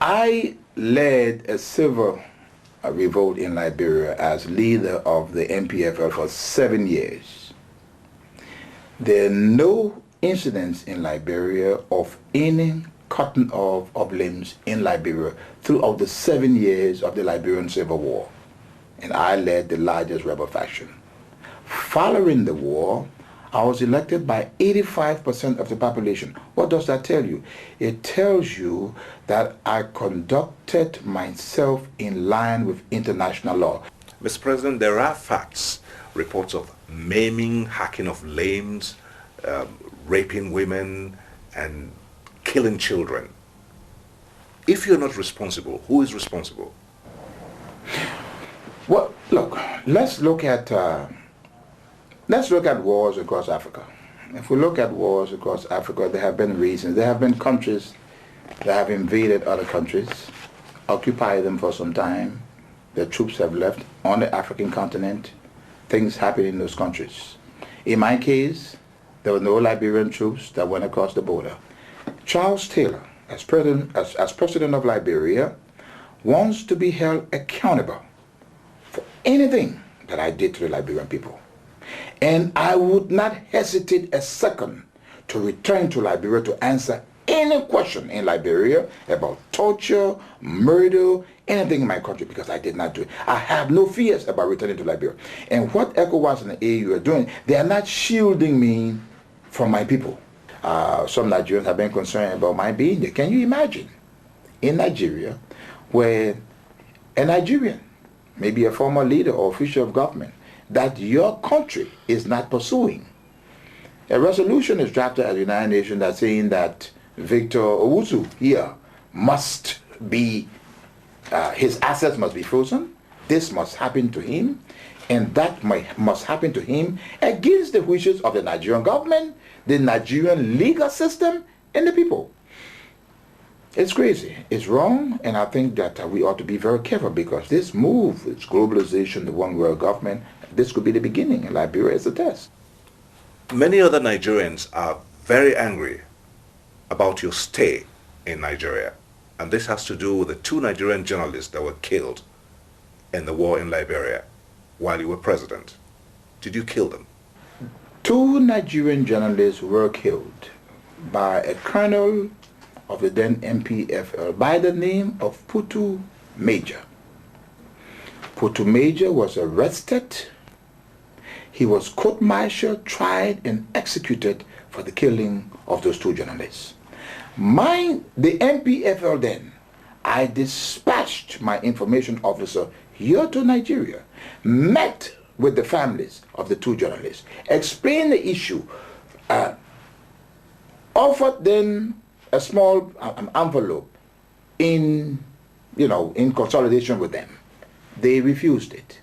I led a civil revolt in Liberia as leader of the MPFL for 7 years. There are no incidents in Liberia of any cutting off of limbs in Liberia throughout the 7 years of the Liberian Civil War. And I led the largest rebel faction. Following the war, I was elected by 85% of the population. What does that tell you? It tells you that I conducted myself in line with international law. Mr. President, there are facts, reports of maiming, hacking of limbs, raping women, and killing children. If you're not responsible, who is responsible? Well, look, let's look at wars across Africa. If we look at wars across Africa, there have been reasons. There have been countries that have invaded other countries, occupied them for some time. Their troops have left on the African continent. Things happen in those countries. In my case, there were no Liberian troops that went across the border. Charles Taylor, as president of Liberia, wants to be held accountable for anything that I did to the Liberian people. And I would not hesitate a second to return to Liberia to answer any question in Liberia about torture, murder, anything in my country, because I did not do it. I have no fears about returning to Liberia. And what ECOWAS and the AU are doing, they are not shielding me from my people. Some Nigerians have been concerned about my being there. Can you imagine in Nigeria where a Nigerian, maybe a former leader or official of government, that your country is not pursuing? A resolution is drafted at the United Nations that's saying that Victor Owusu here must be, his assets must be frozen. This must happen to him, and that must happen to him against the wishes of the Nigerian government, the Nigerian legal system, and the people. It's crazy. It's wrong, and I think that we ought to be very careful, because this move, it's globalization, the one world government, this could be the beginning, and Liberia is a test. Many other Nigerians are very angry about your stay in Nigeria, and this has to do with the 2 Nigerian journalists that were killed in the war in Liberia while you were president. Did you kill them? 2 Nigerian journalists were killed by a colonel of the then MPFL by the name of Putu Major. Putu Major was arrested. He was court-martialed, tried, and executed for the killing of those 2 journalists. The MPFL then, I dispatched my information officer here to Nigeria, met with the families of the 2 journalists, explained the issue, offered them a small envelope in consolidation with them. They refused it.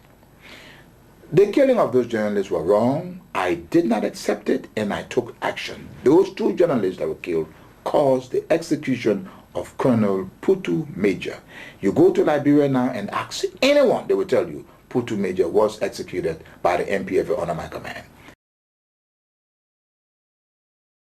The killing of those journalists were wrong. I did not accept it, and I took action. Those 2 journalists that were killed caused the execution of Colonel Putu Major. You go to Liberia now and ask anyone, they will tell you Putu Major was executed by the MPFL under my command.